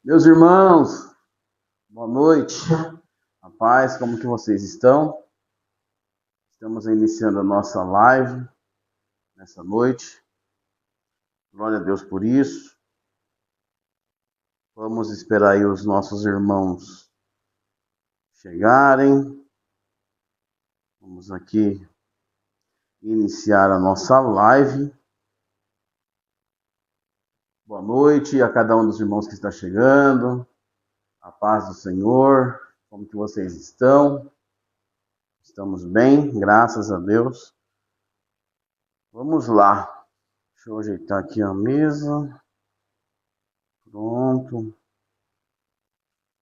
Meus irmãos, boa noite. A paz, como que vocês estão? Estamos iniciando a nossa live nessa noite. Glória a Deus por isso. Vamos esperar aí os nossos irmãos chegarem. Vamos aqui iniciar a nossa live. Boa noite a cada um dos irmãos que está chegando. A paz do Senhor. Como que vocês estão? Estamos bem, graças a Deus. Vamos lá. Deixa eu ajeitar aqui a mesa. Pronto.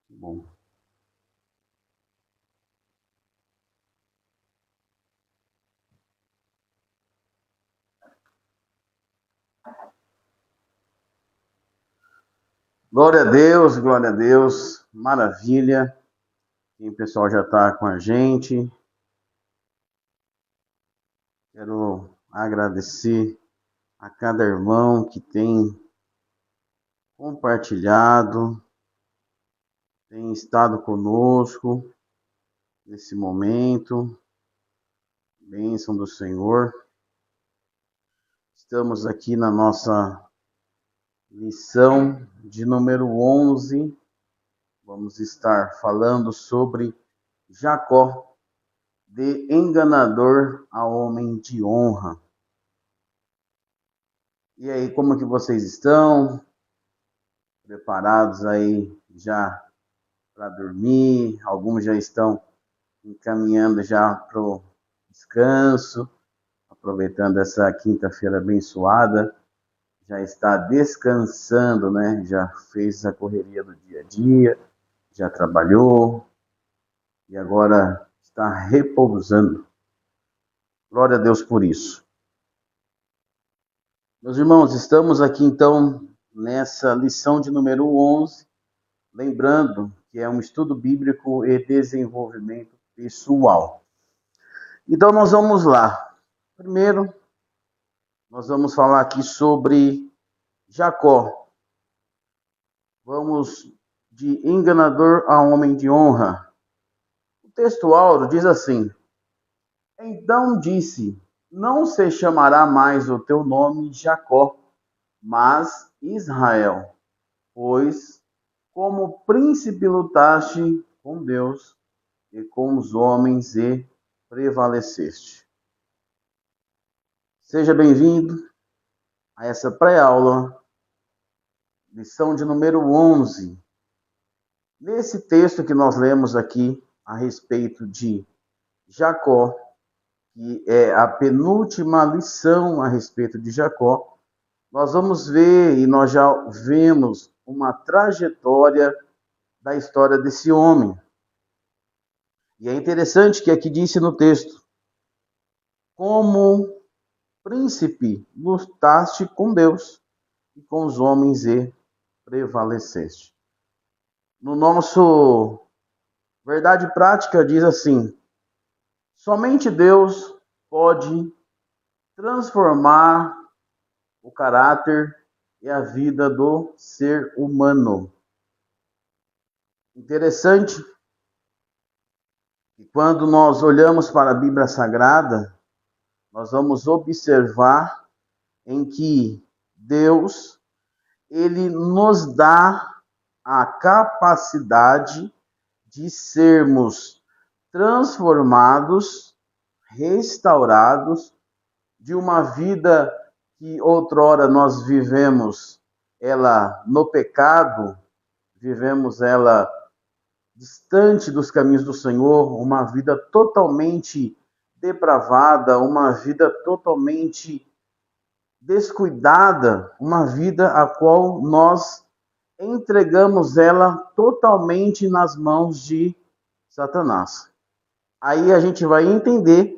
Bom. Glória a Deus, maravilha. E o pessoal já está com a gente. Quero agradecer a cada irmão que tem compartilhado, tem estado conosco nesse momento. Bênção do Senhor. Estamos aqui na nossa lição de número 11. Vamos estar falando sobre Jacó, de enganador a homem de honra. E aí, como que vocês estão? Preparados aí já para dormir? Alguns já estão encaminhando já para o descanso, aproveitando essa quinta-feira abençoada. Já está descansando, né? Já fez a correria do dia a dia, já trabalhou e agora está repousando. Glória a Deus por isso. Meus irmãos, estamos aqui então nessa lição de número 11, lembrando que é um estudo bíblico e desenvolvimento pessoal. Então nós vamos lá. Primeiro, nós vamos falar aqui sobre Jacó. Vamos de enganador a homem de honra. O texto áureo diz assim: Então disse, não se chamará mais o teu nome Jacó, mas Israel, pois como príncipe lutaste com Deus e com os homens e prevaleceste. Seja bem-vindo a essa pré-aula, lição de número 11. Nesse texto que nós lemos aqui a respeito de Jacó, que é a penúltima lição a respeito de Jacó, nós vamos ver e nós já vemos uma trajetória da história desse homem. E é interessante que aqui disse no texto, como príncipe lutaste com Deus e com os homens e prevaleceste. No nosso Verdade Prática diz assim, somente Deus pode transformar o caráter e a vida do ser humano. Interessante que quando nós olhamos para a Bíblia Sagrada, nós vamos observar em que Deus, ele nos dá a capacidade de sermos transformados, restaurados de uma vida que outrora nós vivemos ela no pecado, vivemos ela distante dos caminhos do Senhor, uma vida totalmente depravada, uma vida totalmente descuidada, uma vida a qual nós entregamos ela totalmente nas mãos de Satanás. Aí a gente vai entender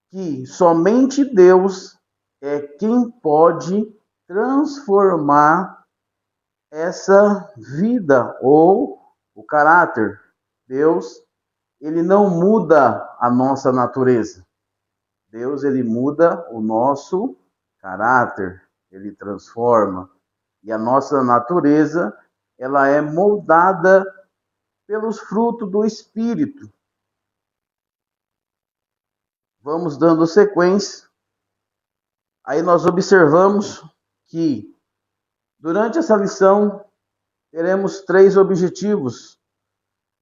que somente Deus é quem pode transformar essa vida ou o caráter. Deus, ele não muda a nossa natureza. Deus, ele muda o nosso caráter, ele transforma. E a nossa natureza ela é moldada pelos frutos do Espírito. Vamos dando sequência. Aí nós observamos que durante essa lição teremos 3 objetivos: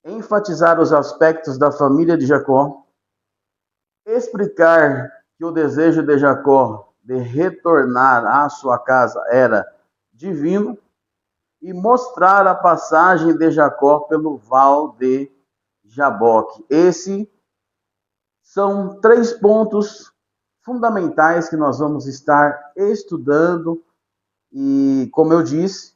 enfatizar os aspectos da família de Jacó, explicar que o desejo de Jacó de retornar à sua casa era divino e mostrar a passagem de Jacó pelo val de Jaboque. Esses são 3 pontos fundamentais que nós vamos estar estudando e, como eu disse,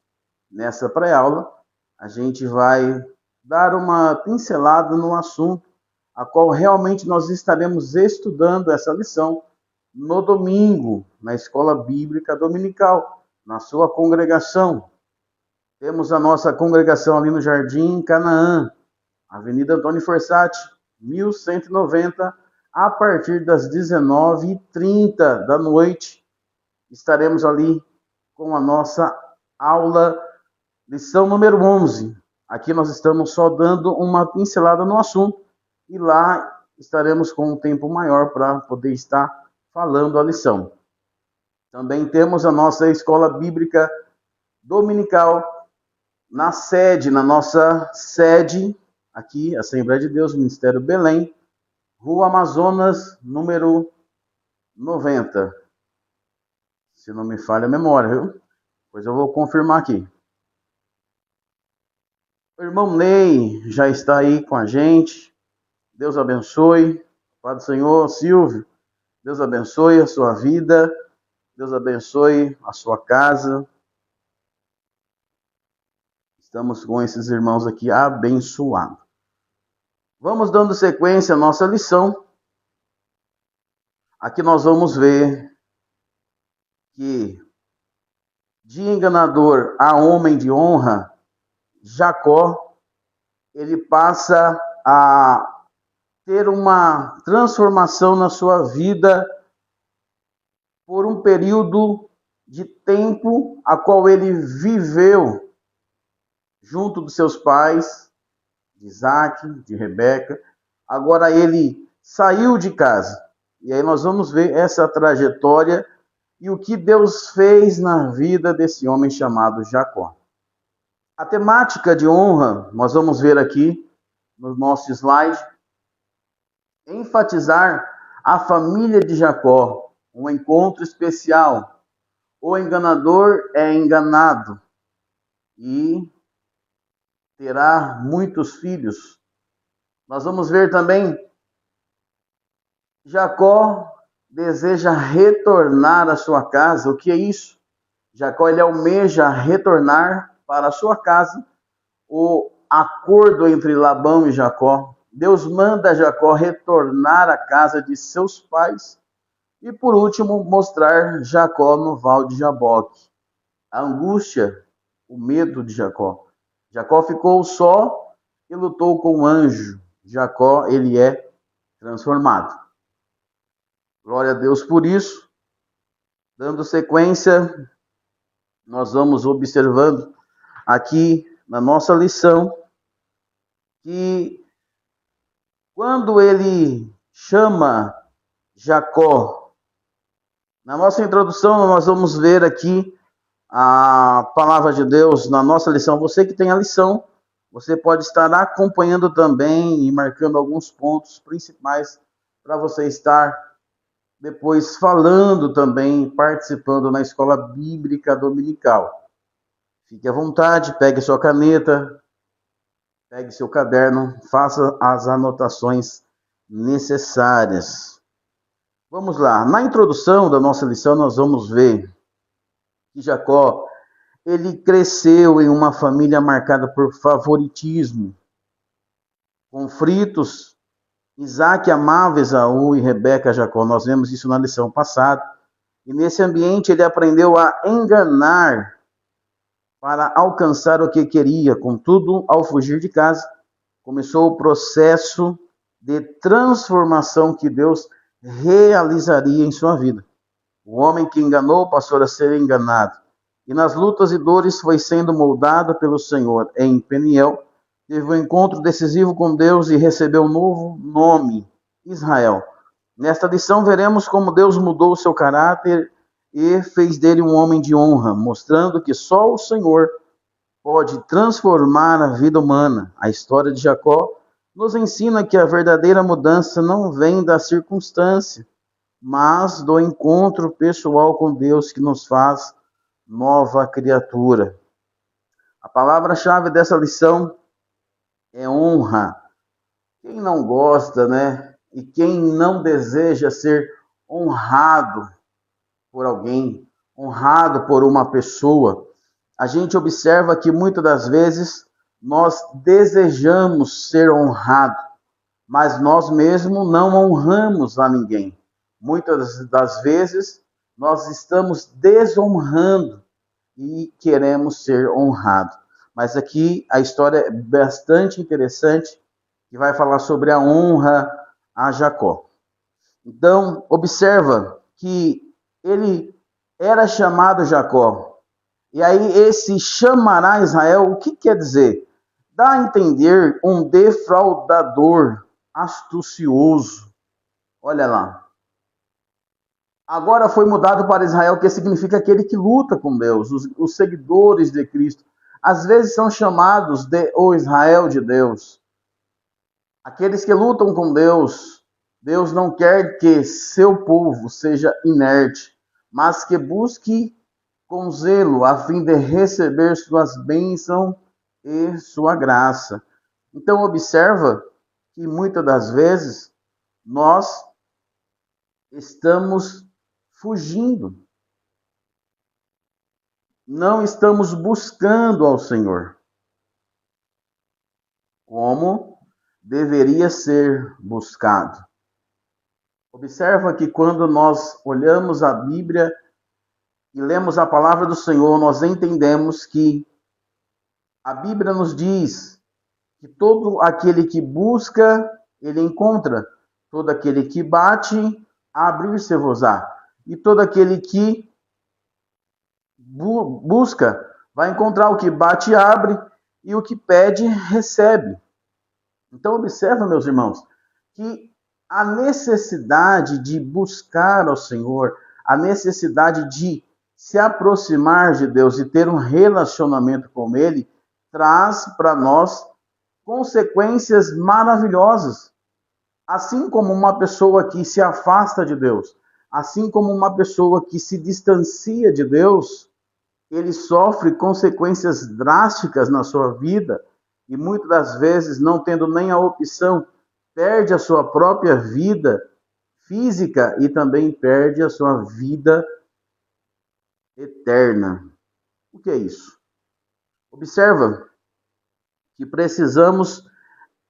nessa pré-aula, a gente vai dar uma pincelada no assunto, a qual realmente nós estaremos estudando essa lição no domingo, na Escola Bíblica Dominical, na sua congregação. Temos a nossa congregação ali no Jardim Canaã, Avenida Antônio Forsatti, 1190, a partir das 19h30 da noite. Estaremos ali com a nossa aula, lição número 11. Aqui nós estamos só dando uma pincelada no assunto e lá estaremos com um tempo maior para poder estar falando a lição. Também temos a nossa Escola Bíblica Dominical na nossa sede, aqui, Assembleia de Deus, Ministério Belém, Rua Amazonas, número 90. Se não me falha a memória, viu? Pois eu vou confirmar aqui. O irmão Ney já está aí com a gente. Deus abençoe. Pai do Senhor, Silvio, Deus abençoe a sua vida. Deus abençoe a sua casa. Estamos com esses irmãos aqui abençoados. Vamos dando sequência à nossa lição. Aqui nós vamos ver que de enganador a homem de honra, Jacó, ele passa a ter uma transformação na sua vida por um período de tempo a qual ele viveu junto dos seus pais, de Isaac, de Rebeca. Agora ele saiu de casa. E aí nós vamos ver essa trajetória e o que Deus fez na vida desse homem chamado Jacó. A temática de honra, nós vamos ver aqui no nosso slide, enfatizar a família de Jacó, um encontro especial. O enganador é enganado e terá muitos filhos. Nós vamos ver também, Jacó deseja retornar à sua casa. O que é isso? Jacó, ele almeja retornar para a sua casa. O acordo entre Labão e Jacó. Deus manda Jacó retornar à casa de seus pais. E por último, mostrar Jacó no val de Jaboque. A angústia, o medo de Jacó. Jacó ficou só e lutou com o anjo. Jacó, ele é transformado. Glória a Deus por isso. Dando sequência, nós vamos observando aqui na nossa lição que quando ele chama Jacó, na nossa introdução nós vamos ver aqui a palavra de Deus na nossa lição. Você que tem a lição, você pode estar acompanhando também e marcando alguns pontos principais para você estar depois falando também, participando na Escola Bíblica Dominical. Fique à vontade, pegue sua caneta, pegue seu caderno, faça as anotações necessárias. Vamos lá. Na introdução da nossa lição, nós vamos ver que Jacó, ele cresceu em uma família marcada por favoritismo, conflitos. Isaac amava Esaú e Rebeca Jacó. Nós vemos isso na lição passada. E nesse ambiente ele aprendeu a enganar para alcançar o que queria. Contudo, ao fugir de casa, começou o processo de transformação que Deus realizaria em sua vida. O homem que enganou passou a ser enganado. e nas lutas e dores foi sendo moldado pelo Senhor. Em Peniel, teve um encontro decisivo com Deus e recebeu um novo nome, Israel. Nesta lição veremos como Deus mudou o seu caráter e fez dele um homem de honra, mostrando que só o Senhor pode transformar a vida humana. A história de Jacó nos ensina que a verdadeira mudança não vem da circunstância, mas do encontro pessoal com Deus que nos faz nova criatura. A palavra-chave dessa lição é honra. Quem não gosta, né? E quem não deseja ser honrado por alguém, honrado por uma pessoa? A gente observa que muitas das vezes nós desejamos ser honrados, mas nós mesmos não honramos a ninguém. Muitas das vezes nós estamos desonrando e queremos ser honrados. Mas aqui a história é bastante interessante, que vai falar sobre a honra a Jacó. Então, observa que ele era chamado Jacó. E aí esse chamará Israel, o que quer dizer? Dá a entender um defraudador astucioso. Olha lá. Agora foi mudado para Israel, que significa aquele que luta com Deus, os seguidores de Cristo. Às vezes são chamados de o Israel de Deus. Aqueles que lutam com Deus. Deus não quer que seu povo seja inerte, mas que busque com zelo, a fim de receber suas bênçãos e sua graça. Então observa que muitas das vezes nós estamos fugindo. Não estamos buscando ao Senhor como deveria ser buscado. Observa que quando nós olhamos a Bíblia e lemos a palavra do Senhor, nós entendemos que a Bíblia nos diz que todo aquele que busca, ele encontra. Todo aquele que bate, abrir-se-vos-á. E todo aquele que busca, vai encontrar. O que bate, abre, e o que pede, recebe. Então observa, meus irmãos, que a necessidade de buscar ao Senhor, a necessidade de se aproximar de Deus e ter um relacionamento com Ele, traz para nós consequências maravilhosas. Assim como uma pessoa que se afasta de Deus, assim como uma pessoa que se distancia de Deus, ele sofre consequências drásticas na sua vida e muitas das vezes, não tendo nem a opção, perde a sua própria vida física e também perde a sua vida eterna. O que é isso? Observa que precisamos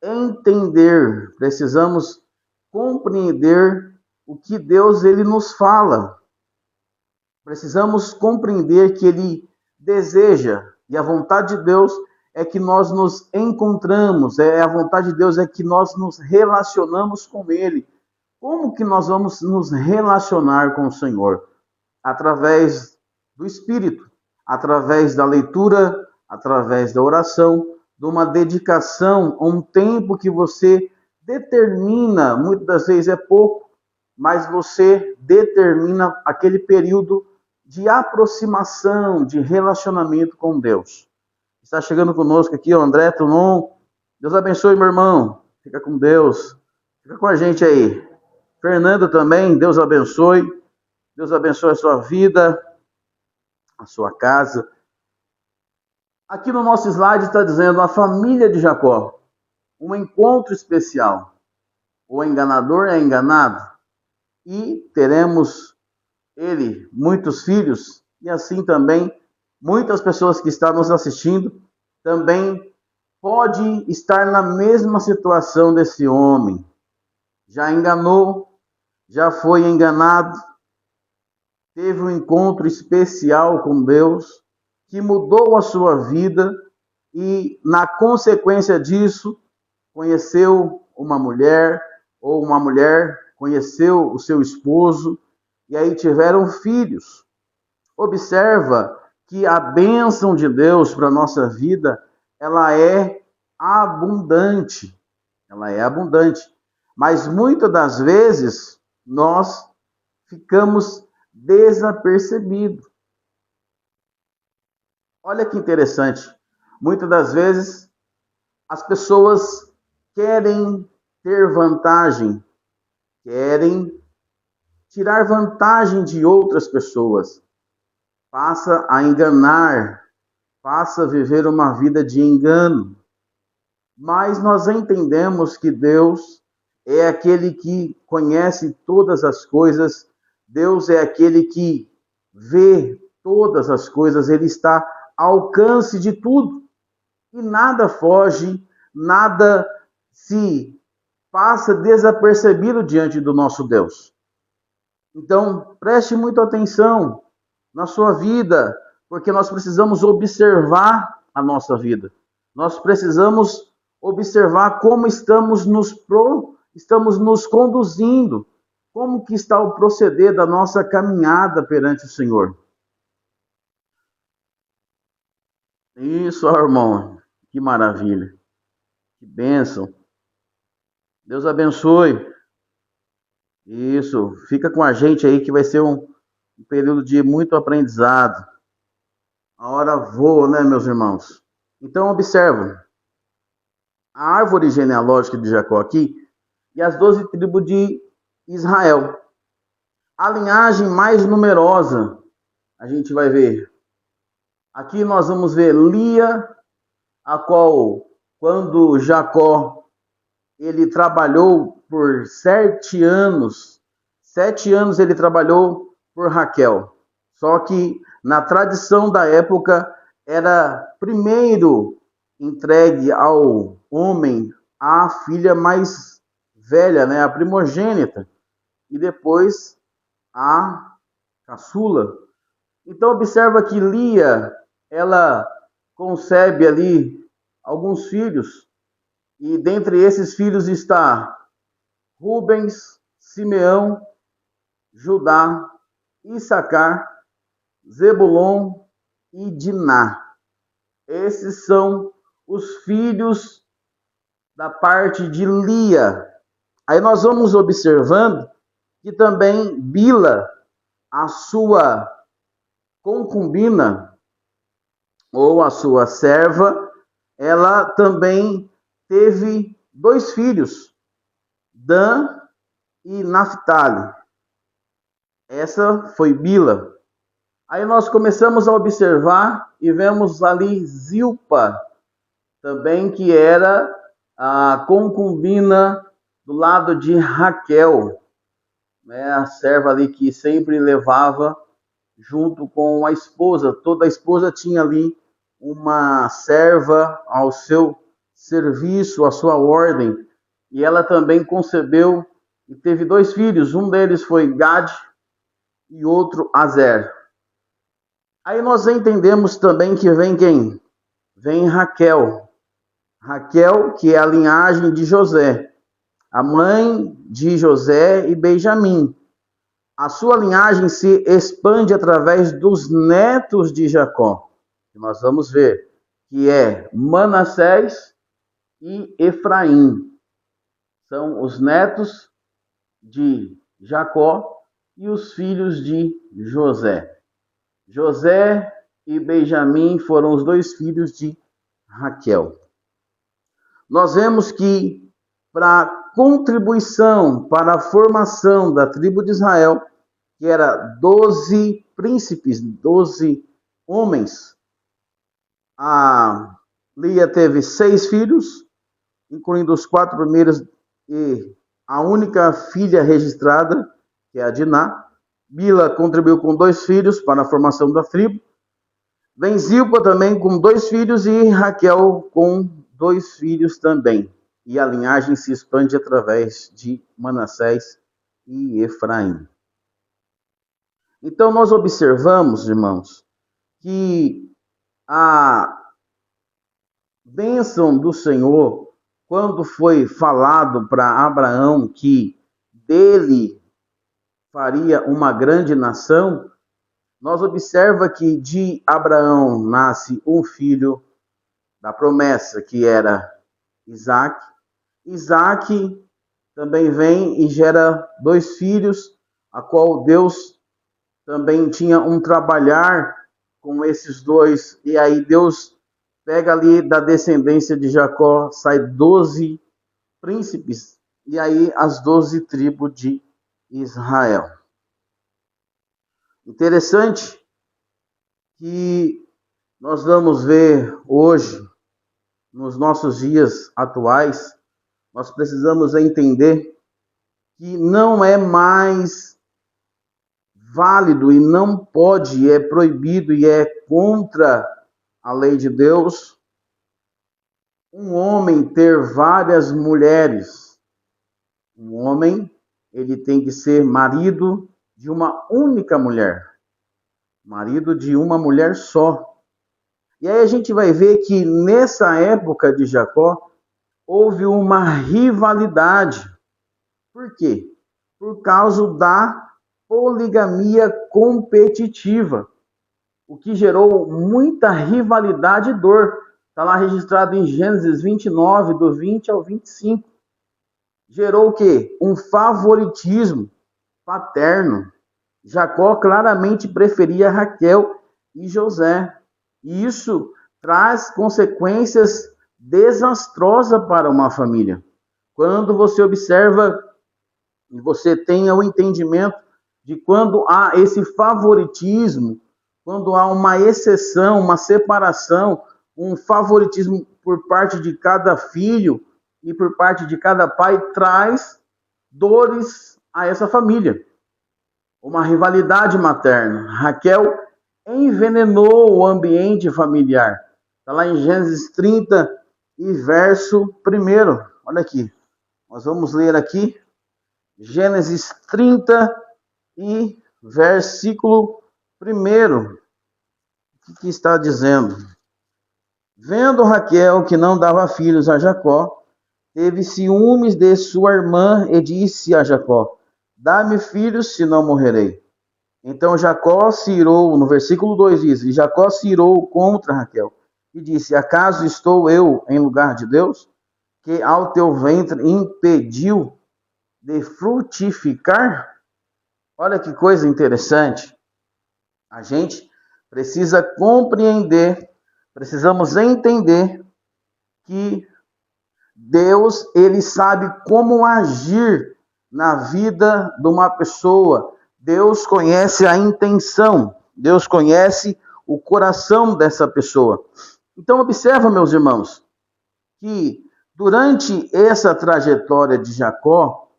entender, precisamos compreender o que Deus ele nos fala. Precisamos compreender que ele deseja, e a vontade de Deus é que nós nos encontramos, a vontade de Deus é que nós nos relacionamos com ele. Como que nós vamos nos relacionar com o Senhor? Através do Espírito, através da leitura, através da oração, de uma dedicação, um tempo que você determina, muitas das vezes é pouco, mas você determina aquele período de aproximação, de relacionamento com Deus. Está chegando conosco aqui o André Tunon. Deus abençoe, meu irmão. Fica com Deus. Fica com a gente aí. Fernando também, Deus abençoe. Deus abençoe a sua vida, a sua casa. Aqui no nosso slide está dizendo a família de Jacó. Um encontro especial. O enganador é enganado. E teremos ele muitos filhos. E assim também muitas pessoas que estão nos assistindo também pode estar na mesma situação desse homem. Já enganou, já foi enganado, teve um encontro especial com Deus, que mudou a sua vida e, na consequência disso, conheceu uma mulher, ou uma mulher conheceu o seu esposo, e aí tiveram filhos. Observa que a bênção de Deus para a nossa vida, ela é abundante. Ela é abundante. Mas muitas das vezes nós ficamos desapercebidos. Olha que interessante. Muitas das vezes as pessoas querem ter vantagem, querem tirar vantagem de outras pessoas, passa a enganar, passa a viver uma vida de engano. Mas nós entendemos que Deus é aquele que conhece todas as coisas, Deus é aquele que vê todas as coisas, Ele está ao alcance de tudo. E nada foge, nada se passa desapercebido diante do nosso Deus. Então, preste muita atenção na sua vida, porque nós precisamos observar a nossa vida. Nós precisamos observar como estamos nos conduzindo, como que está o proceder da nossa caminhada perante o Senhor. Isso, irmão, que maravilha, que bênção. Deus abençoe. Isso, fica com a gente aí que vai ser um período de muito aprendizado. A hora voa, né, meus irmãos? Então, observa. A árvore genealógica de Jacó aqui e as 12 tribos de Israel. A linhagem mais numerosa, a gente vai ver. Aqui nós vamos ver Lia, a qual, quando Jacó, ele trabalhou por 7 anos. 7 anos ele trabalhou por Raquel. Só que na tradição da época era primeiro entregue ao homem a filha mais velha, né, a primogênita, e depois a caçula. Então observa que Lia, ela concebe ali alguns filhos, e dentre esses filhos está Rubens, Simeão, Judá, Issacar, Zebulon e Diná. Esses são os filhos da parte de Lia. Aí nós vamos observando que também Bila, a sua concubina, ou a sua serva, ela também teve 2 filhos, Dan e Naphtali. Essa foi Bila. Aí nós começamos a observar e vemos ali Zilpa, também que era a concubina do lado de Raquel, né? A serva ali que sempre levava junto com a esposa. Toda a esposa tinha ali uma serva ao seu serviço, à sua ordem. E ela também concebeu e teve 2 filhos. Um deles foi Gad e outro Azer. Aí nós entendemos também que vem quem? Vem Raquel. Raquel, que é a linhagem de José, a mãe de José e Benjamim. A sua linhagem se expande através dos netos de Jacó. Nós vamos ver que é Manassés e Efraim. São os netos de Jacó e os filhos de José. José e Benjamim foram os 2 filhos de Raquel. Nós vemos que para contribuição para a formação da tribo de Israel, que era 12 príncipes, 12 homens, a Lia teve 6 filhos, incluindo os 4 primeiros e a única filha registrada, que é a Diná. Bila contribuiu com 2 filhos para a formação da tribo. Vem Zilpa também com 2 filhos e Raquel com 2 filhos também. E a linhagem se expande através de Manassés e Efraim. Então nós observamos, irmãos, que a bênção do Senhor, quando foi falado para Abraão que dele faria uma grande nação, nós observa que de Abraão nasce um filho da promessa, que era Isaac. Isaac também vem e gera dois filhos, a qual Deus também tinha um trabalhar com esses dois, e aí Deus pega ali da descendência de Jacó, sai 12 príncipes, e aí as 12 tribos de Israel. Interessante que nós vamos ver hoje, nos nossos dias atuais, nós precisamos entender que não é mais válido e não pode, é proibido e é contra a lei de Deus um homem ter várias mulheres. Um homem, ele tem que ser marido de uma única mulher. Marido de uma mulher só. E aí a gente vai ver que nessa época de Jacó, houve uma rivalidade. Por quê? Por causa da poligamia competitiva, o que gerou muita rivalidade e dor. Está lá registrado em Gênesis 29, do 20 ao 25. Gerou o quê? Um favoritismo paterno. Jacó claramente preferia Raquel e José. E isso traz consequências desastrosas para uma família. Quando você observa e você tenha o entendimento de quando há esse favoritismo, quando há uma exceção, uma separação, um favoritismo por parte de cada filho e por parte de cada pai, traz dores a essa família. Uma rivalidade materna. Raquel envenenou o ambiente familiar. Está lá em Gênesis 30 e verso 1. Olha aqui. Nós vamos ler aqui. Gênesis 30 e versículo 1. O que está dizendo? Vendo Raquel que não dava filhos a Jacó, teve ciúmes de sua irmã e disse a Jacó: dá-me filhos, senão morrerei. Então Jacó se irou, no versículo 2 diz, e Jacó se irou contra Raquel, e disse: acaso estou eu em lugar de Deus, que ao teu ventre impediu de frutificar? Olha que coisa interessante. A gente precisa compreender, precisamos entender que Deus, ele sabe como agir na vida de uma pessoa. Deus conhece a intenção, Deus conhece o coração dessa pessoa. Então observa, meus irmãos, que durante essa trajetória de Jacó,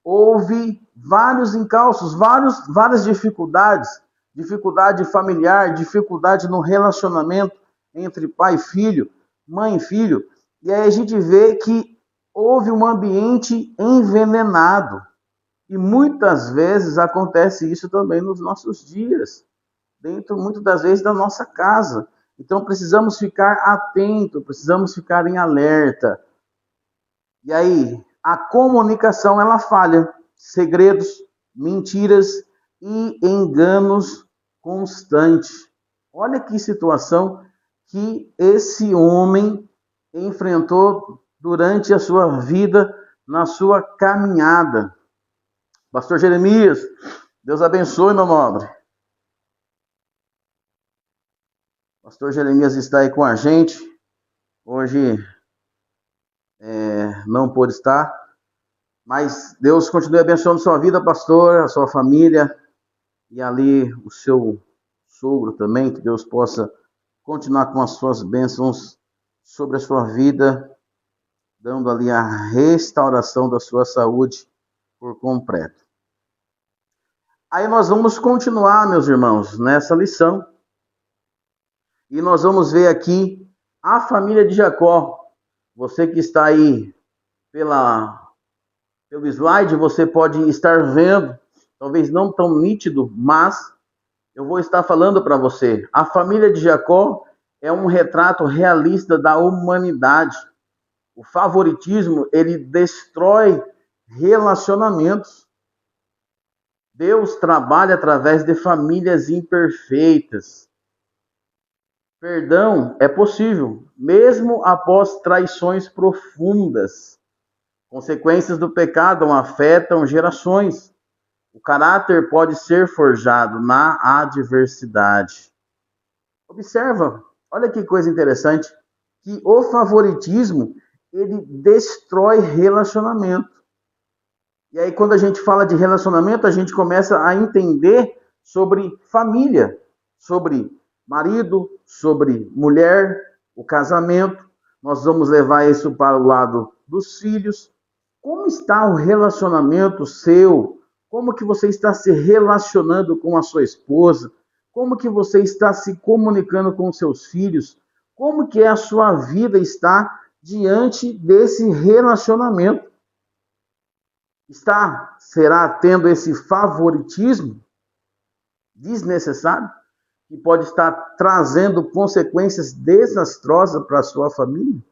houve vários encalços, várias dificuldades, dificuldade familiar, dificuldade no relacionamento entre pai e filho, mãe e filho. E aí a gente vê que houve um ambiente envenenado. E muitas vezes acontece isso também nos nossos dias, dentro muitas das vezes da nossa casa. Então precisamos ficar atentos, precisamos ficar em alerta. E aí, a comunicação ela falha, segredos, mentiras e enganos constantes. Olha que situação que esse homem enfrentou durante a sua vida, na sua caminhada. Pastor Jeremias, Deus abençoe, meu nobre. Pastor Jeremias está aí com a gente. Hoje não pôde estar, mas Deus continue abençoando sua vida, pastor, a sua família e ali o seu sogro também, que Deus possa continuar com as suas bênçãos sobre a sua vida, dando ali a restauração da sua saúde por completo. Aí nós vamos continuar, meus irmãos, nessa lição. E nós vamos ver aqui a família de Jacó. Você que está aí pelo slide, você pode estar vendo, talvez não tão nítido, mas eu vou estar falando para você. A família de Jacó é um retrato realista da humanidade. O favoritismo, ele destrói relacionamentos. Deus trabalha através de famílias imperfeitas. Perdão é possível, mesmo após traições profundas. Consequências do pecado afetam gerações. O caráter pode ser forjado na adversidade. Observa, olha que coisa interessante, que o favoritismo, ele destrói relacionamento. E aí, quando a gente fala de relacionamento, a gente começa a entender sobre família, sobre marido, sobre mulher, o casamento. Nós vamos levar isso para o lado dos filhos. Como está o relacionamento seu? Como que você está se relacionando com a sua esposa? Como que você está se comunicando com seus filhos? Como que a sua vida está diante desse relacionamento? Será tendo esse favoritismo desnecessário, que pode estar trazendo consequências desastrosas para a sua família?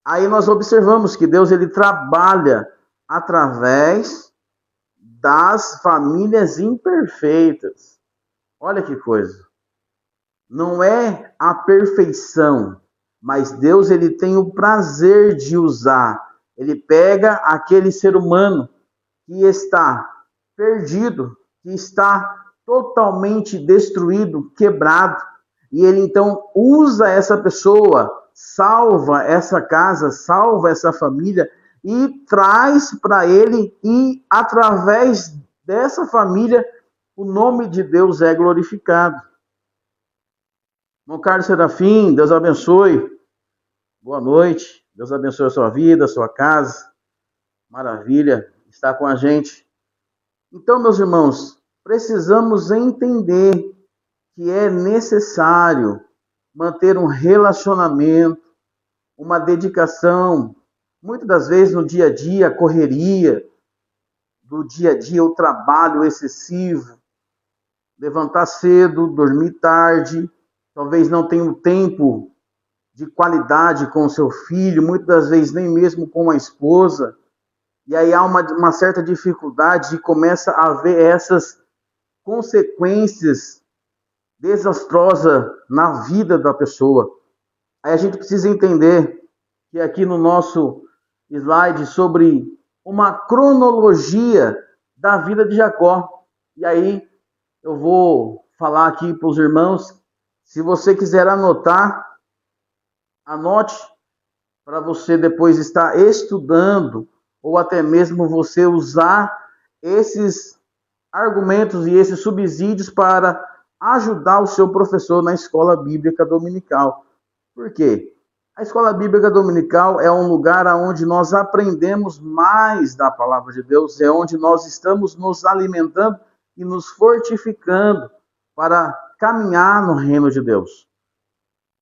Aí nós observamos que Deus ele trabalha através das famílias imperfeitas. Olha que coisa. Não é a perfeição, mas Deus ele tem o prazer de usar. Ele pega aquele ser humano que está perdido, que está totalmente destruído, quebrado, e ele então usa essa pessoa, salva essa casa, salva essa família e traz para ele, e através dessa família o nome de Deus é glorificado. Irmão Carlos Serafim, Deus abençoe. Boa noite. Deus abençoe a sua vida, a sua casa. Maravilha estar com a gente. Então, meus irmãos, precisamos entender que é necessário manter um relacionamento, uma dedicação. Muitas das vezes no dia a dia, a correria do dia a dia, o trabalho excessivo, levantar cedo, dormir tarde, talvez não tenha tempo de qualidade com o seu filho, muitas das vezes nem mesmo com a esposa, e aí há uma certa dificuldade e começa a haver essas consequências desastrosas na vida da pessoa. Aí a gente precisa entender que aqui no nosso slide sobre uma cronologia da vida de Jacó, e aí eu vou falar aqui para os irmãos, se você quiser anotar, anote para você depois estar estudando ou até mesmo você usar esses argumentos e esses subsídios para ajudar o seu professor na escola bíblica dominical. Por quê? A escola bíblica dominical é um lugar onde nós aprendemos mais da palavra de Deus, é onde nós estamos nos alimentando e nos fortificando para caminhar no reino de Deus.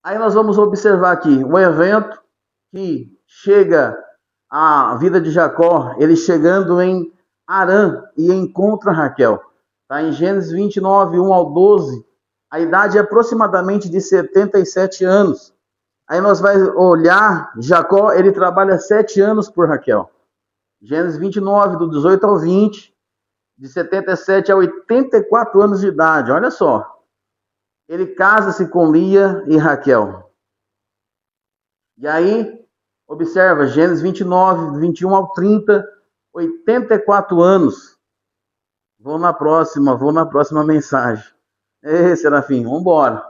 Aí nós vamos observar aqui um evento que chega à vida de Jacó, ele chegando em Harã e encontra Raquel. Está em Gênesis 29, 1 ao 12. A idade é aproximadamente de 77 anos. Aí nós vamos olhar, Jacó, ele trabalha 7 anos por Raquel. Gênesis 29, do 18 ao 20, de 77 a 84 anos de idade. Olha só. Ele casa-se com Lia e Raquel. E aí, observa, Gênesis 29, 21 ao 30, 84 anos. Vou na próxima mensagem. Ei, Serafim, vamos embora.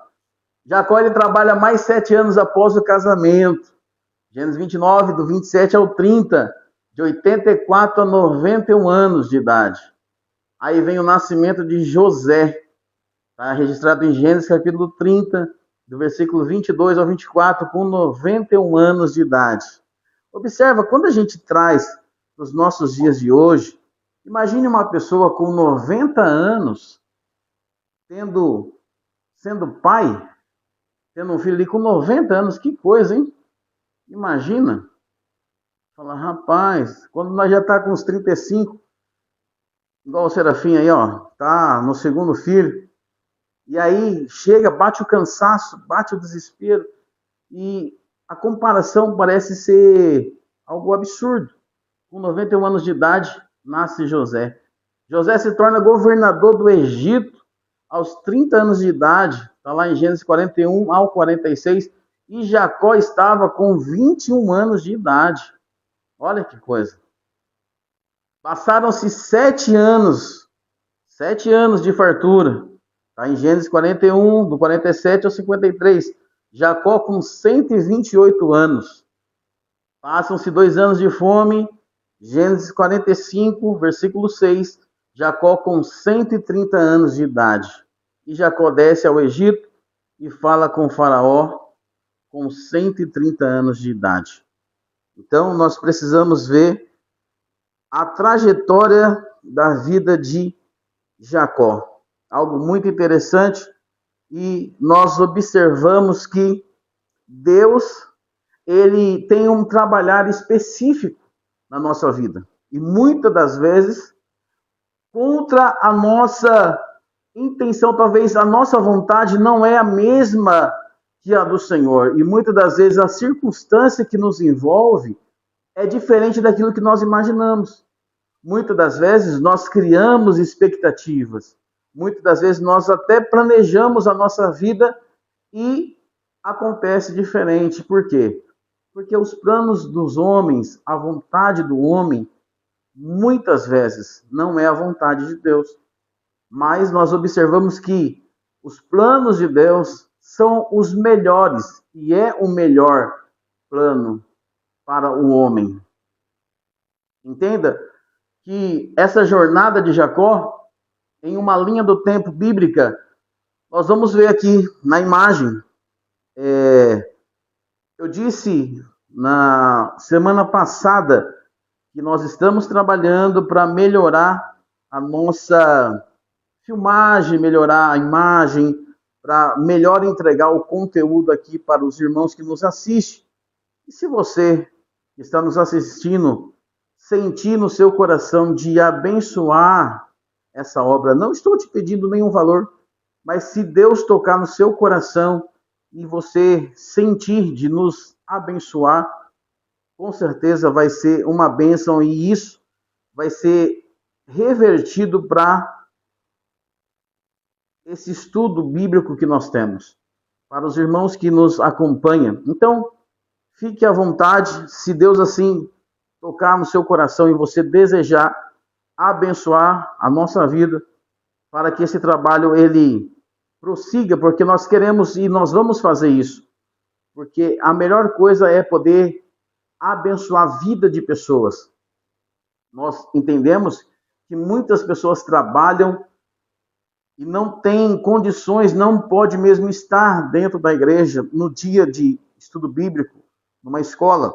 Jacó, ele trabalha mais 7 anos após o casamento. Gênesis 29, do 27 ao 30, de 84 a 91 anos de idade. Aí vem o nascimento de José. Está registrado em Gênesis capítulo 30, do versículo 22 ao 24, com 91 anos de idade. Observa, quando a gente traz para os nossos dias de hoje, imagine uma pessoa com 90 anos, sendo pai, tendo um filho ali com 90 anos, que coisa, hein? Imagina. Fala, rapaz, quando nós já está com uns 35, igual o Serafim aí, ó, tá no segundo filho, e aí chega, bate o cansaço, bate o desespero, e a comparação parece ser algo absurdo. Com 91 anos de idade, nasce José. José se torna governador do Egito aos 30 anos de idade, está lá em Gênesis 41 ao 46, e Jacó estava com 21 anos de idade. Olha que coisa. Passaram-se 7 anos de fartura. Está em Gênesis 41, do 47 ao 53. Jacó com 128 anos. Passam-se 2 anos de fome. Gênesis 45, versículo 6. Jacó com 130 anos de idade. E Jacó desce ao Egito e fala com Faraó com 130 anos de idade. Então, nós precisamos ver a trajetória da vida de Jacó. Algo muito interessante, e nós observamos que Deus, ele tem um trabalhar específico na nossa vida. E muitas das vezes, contra a nossa intenção, talvez a nossa vontade não é a mesma que a do Senhor. E muitas das vezes a circunstância que nos envolve é diferente daquilo que nós imaginamos. Muitas das vezes nós criamos expectativas. Muitas das vezes nós até planejamos a nossa vida e acontece diferente. Por quê? Porque os planos dos homens, a vontade do homem, muitas vezes não é a vontade de Deus. Mas nós observamos que os planos de Deus são os melhores, e é o melhor plano para o homem. Entenda que essa jornada de Jacó, em uma linha do tempo bíblica, nós vamos ver aqui na imagem. Eu disse na semana passada que nós estamos trabalhando para melhorar a nossa filmagem, melhorar a imagem, para melhor entregar o conteúdo aqui para os irmãos que nos assistem. E se você que está nos assistindo sentir no seu coração de abençoar essa obra, não estou te pedindo nenhum valor, mas se Deus tocar no seu coração e você sentir de nos abençoar, com certeza vai ser uma bênção, e isso vai ser revertido para esse estudo bíblico que nós temos, para os irmãos que nos acompanham. Então, fique à vontade, se Deus assim tocar no seu coração e você desejar abençoar a nossa vida, para que esse trabalho ele prossiga, porque nós queremos e nós vamos fazer isso, porque a melhor coisa é poder abençoar a vida de pessoas. Nós entendemos que muitas pessoas trabalham e não têm condições, não pode mesmo estar dentro da igreja no dia de estudo bíblico, numa escola.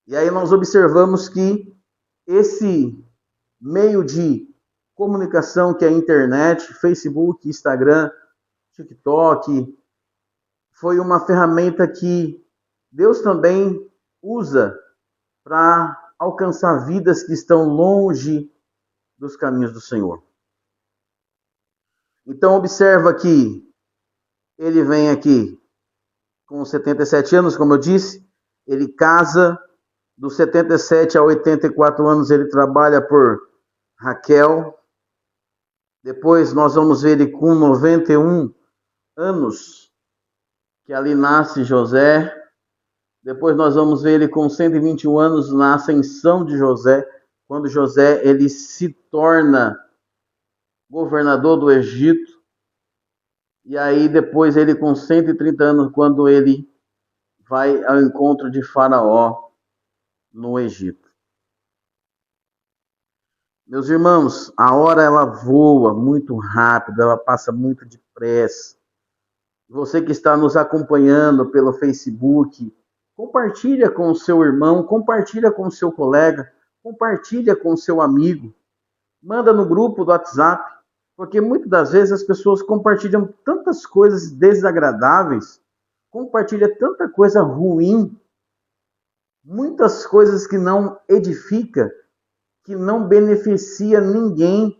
E aí nós observamos que esse meio de comunicação que é a internet, Facebook, Instagram, TikTok, foi uma ferramenta que Deus também usa para alcançar vidas que estão longe dos caminhos do Senhor. Então observa que ele vem aqui com 77 anos, como eu disse, ele casa. Dos 77 a 84 anos ele trabalha por Raquel. Depois nós vamos ver ele com 91 anos, que ali nasce José. Depois nós vamos ver ele com 121 anos na ascensão de José, quando José ele se torna governador do Egito. E aí depois ele com 130 anos, quando ele vai ao encontro de Faraó no Egito. Meus irmãos, a hora ela voa muito rápido, ela passa muito depressa. Você que está nos acompanhando pelo Facebook, compartilha com o seu irmão, compartilha com o seu colega, compartilha com o seu amigo, manda no grupo do WhatsApp, porque muitas das vezes as pessoas compartilham tantas coisas desagradáveis, compartilham tanta coisa ruim, muitas coisas que não edifica, que não beneficia ninguém,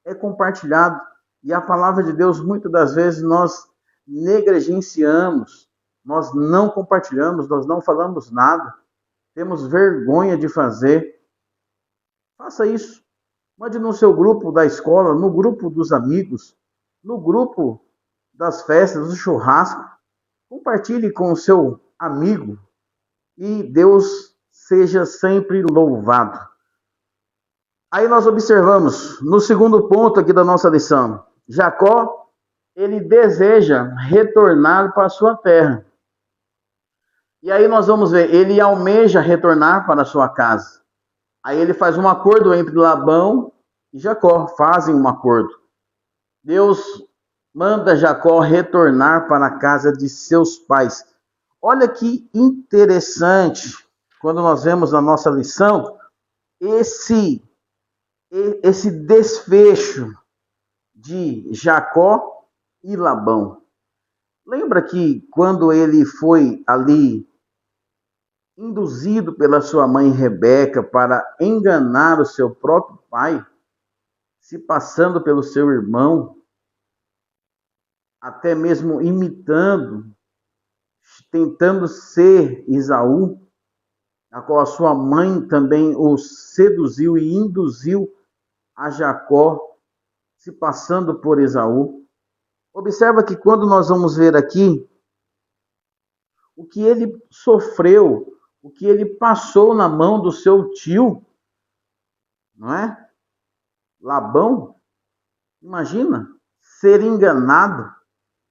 é compartilhado. E a palavra de Deus, muitas das vezes, nós negligenciamos, nós não compartilhamos, nós não falamos nada, temos vergonha de fazer. Faça isso. Mande no seu grupo da escola, no grupo dos amigos, no grupo das festas, do churrasco. Compartilhe com o seu amigo e Deus seja sempre louvado. Aí nós observamos, no segundo ponto aqui da nossa lição, Jacó, ele deseja retornar para a sua terra. E aí nós vamos ver, ele almeja retornar para a sua casa. Aí ele faz um acordo entre Labão e Jacó, fazem um acordo. Deus manda Jacó retornar para a casa de seus pais. Olha que interessante, quando nós vemos na nossa lição, esse desfecho de Jacó e Labão. Lembra que quando ele foi ali induzido pela sua mãe Rebeca para enganar o seu próprio pai, se passando pelo seu irmão, até mesmo imitando, tentando ser Esaú, a qual a sua mãe também o seduziu e induziu a Jacó, se passando por Esaú. Observa que quando nós vamos ver aqui, o que ele sofreu, o que ele passou na mão do seu tio, não é? Labão, imagina, ser enganado.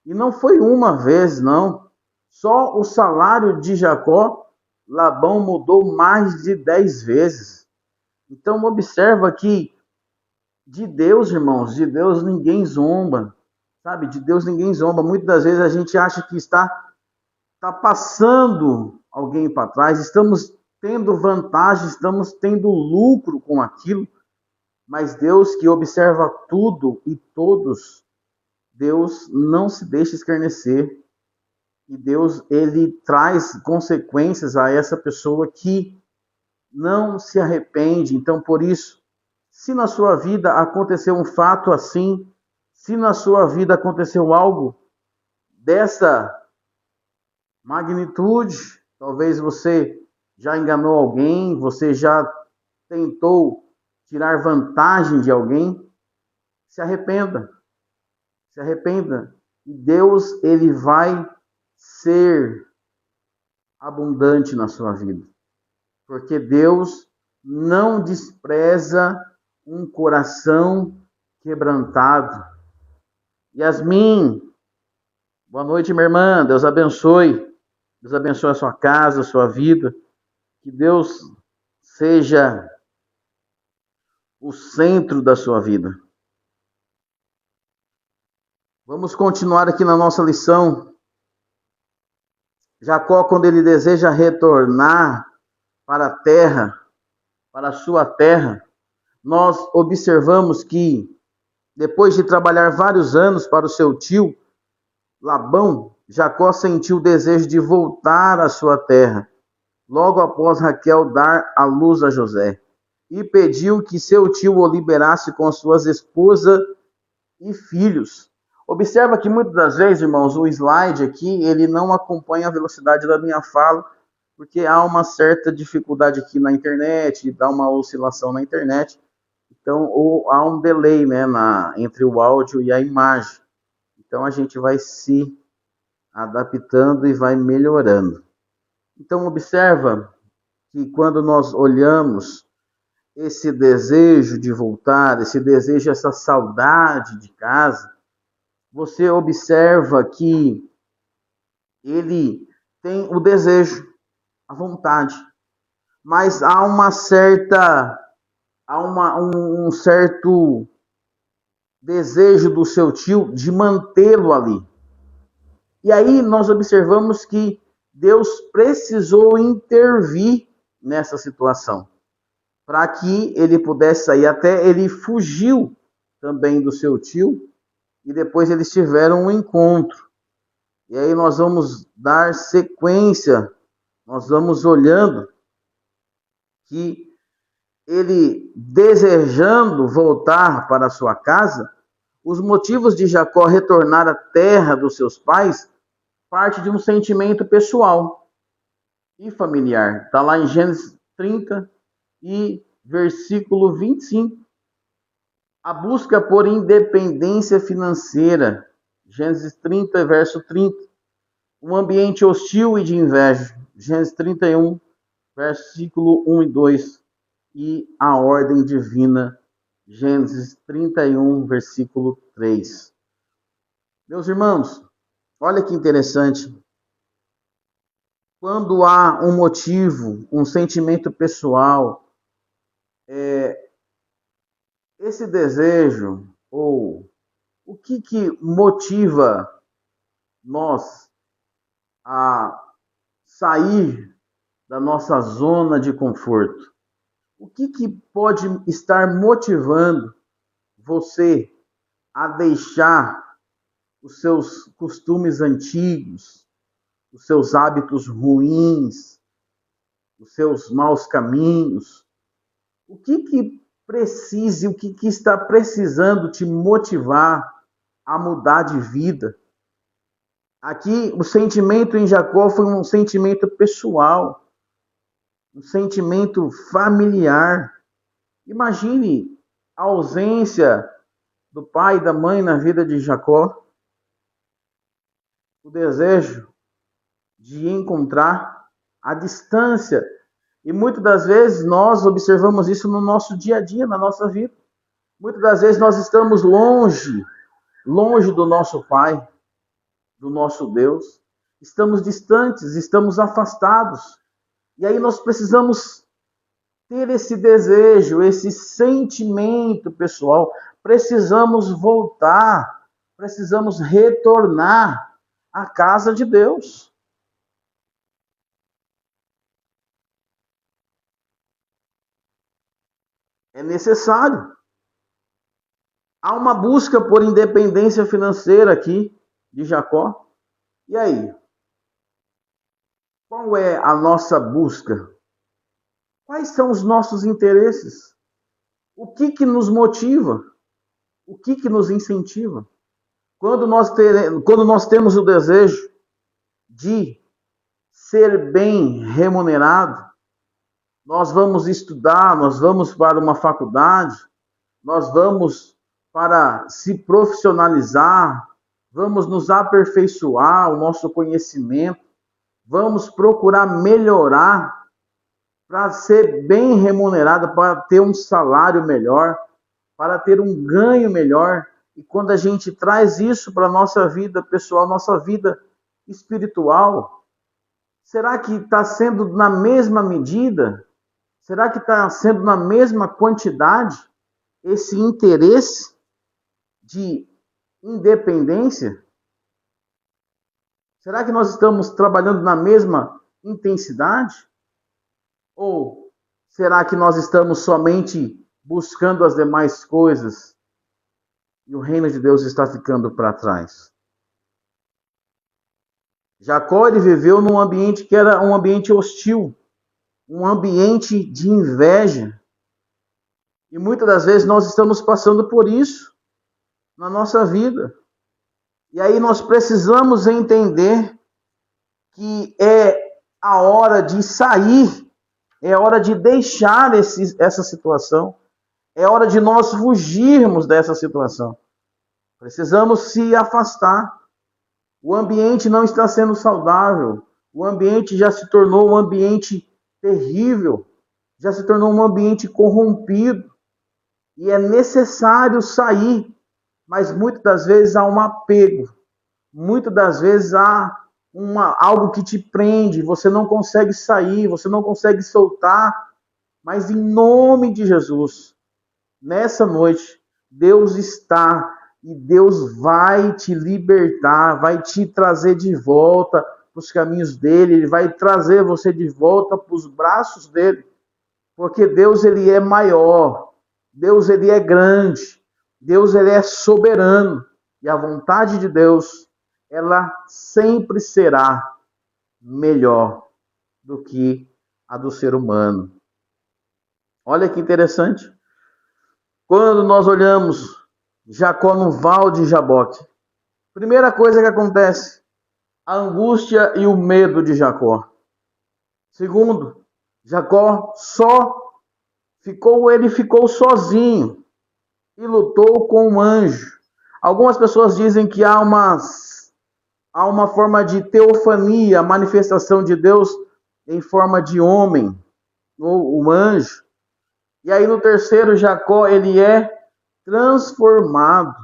E não foi uma vez, não. Só o salário de Jacó, Labão mudou mais de 10 vezes. Então observa que de Deus, irmãos, de Deus ninguém zomba. Sabe, de Deus ninguém zomba. Muitas das vezes a gente acha que está passando alguém para trás, estamos tendo vantagem, estamos tendo lucro com aquilo, mas Deus que observa tudo e todos, Deus não se deixa escarnecer, e Deus, ele traz consequências a essa pessoa que não se arrepende. Então, por isso, se na sua vida aconteceu um fato assim, se na sua vida aconteceu algo dessa magnitude, talvez você já enganou alguém, você já tentou tirar vantagem de alguém, se arrependa. Se arrependa. E Deus, ele vai ser abundante na sua vida. Porque Deus não despreza um coração quebrantado. Yasmin, boa noite, minha irmã. Deus abençoe. Deus abençoe a sua casa, a sua vida. Que Deus seja o centro da sua vida. Vamos continuar aqui na nossa lição. Jacó, quando ele deseja retornar para a terra, para a sua terra, nós observamos que, depois de trabalhar vários anos para o seu tio, Labão, Jacó sentiu o desejo de voltar à sua terra, logo após Raquel dar à luz a José, e pediu que seu tio o liberasse com suas esposas e filhos. Observa que muitas das vezes, irmãos, o slide aqui, ele não acompanha a velocidade da minha fala, porque há uma certa dificuldade aqui na internet, dá uma oscilação na internet, então há um delay, né, entre o áudio e a imagem. Então a gente vai se adaptando e vai melhorando. Então observa que quando nós olhamos esse desejo de voltar, esse desejo, essa saudade de casa, você observa que ele tem o desejo, a vontade, mas há um certo desejo do seu tio de mantê-lo ali. E aí nós observamos que Deus precisou intervir nessa situação, para que ele pudesse sair. Até ele fugiu também do seu tio, e depois eles tiveram um encontro. E aí nós vamos dar sequência, nós vamos olhando que ele, desejando voltar para a sua casa, os motivos de Jacó retornar à terra dos seus pais parte de um sentimento pessoal e familiar. Está lá em Gênesis 30 e versículo 25. A busca por independência financeira. Gênesis 30, verso 30. Um ambiente hostil e de inveja. Gênesis 31, versículo 1 e 2. E a ordem divina. Gênesis 31, versículo 3. Meus irmãos, olha que interessante. Quando há um motivo, um sentimento pessoal, esse desejo, ou o que motiva nós a sair da nossa zona de conforto? O que pode estar motivando você a deixar os seus costumes antigos, os seus hábitos ruins, os seus maus caminhos? O que precise, o que está precisando te motivar a mudar de vida? Aqui, o sentimento em Jacó foi um sentimento pessoal, um sentimento familiar. Imagine a ausência do pai e da mãe na vida de Jacó, o desejo de encontrar a distância. E muitas das vezes nós observamos isso no nosso dia a dia, na nossa vida. Muitas das vezes nós estamos longe do nosso Pai, do nosso Deus. Estamos distantes, estamos afastados. E aí nós precisamos ter esse desejo, esse sentimento pessoal. Precisamos voltar, precisamos retornar à casa de Deus. É necessário. Há uma busca por independência financeira aqui de Jacó. E aí? Qual é a nossa busca? Quais são os nossos interesses? O que nos motiva? O que nos incentiva? Quando nós temos o desejo de ser bem remunerado, nós vamos estudar, nós vamos para uma faculdade, nós vamos para se profissionalizar, vamos nos aperfeiçoar o nosso conhecimento, vamos procurar melhorar para ser bem remunerado, para ter um salário melhor, para ter um ganho melhor. E quando a gente traz isso para a nossa vida pessoal, nossa vida espiritual, será que está sendo na mesma medida? Será que está sendo na mesma quantidade esse interesse de independência? Será que nós estamos trabalhando na mesma intensidade? Ou será que nós estamos somente buscando as demais coisas e o reino de Deus está ficando para trás? Jacó, ele viveu num ambiente que era um ambiente hostil, um ambiente de inveja. E muitas das vezes nós estamos passando por isso na nossa vida. E aí nós precisamos entender que é a hora de sair, é hora de deixar essa situação, é hora de nós fugirmos dessa situação. Precisamos se afastar. O ambiente não está sendo saudável. O ambiente já se tornou um ambiente terrível, já se tornou um ambiente corrompido. E é necessário sair, mas muitas das vezes há um apego. Muitas das vezes há algo que te prende, você não consegue sair, você não consegue soltar. Mas em nome de Jesus, nessa noite, Deus está e Deus vai te libertar, vai te trazer de volta para os caminhos dele, ele vai trazer você de volta para os braços dele, porque Deus, ele é maior, Deus, ele é grande, Deus, ele é soberano, e a vontade de Deus, ela sempre será melhor do que a do ser humano. Olha que interessante. Quando nós olhamos Jacó no Val de Jaboque, primeira coisa que acontece, a angústia e o medo de Jacó. Segundo, Jacó ele ficou sozinho e lutou com um anjo. Algumas pessoas dizem que há uma forma de teofania, manifestação de Deus em forma de homem, ou um anjo. E aí no terceiro, Jacó, ele é transformado.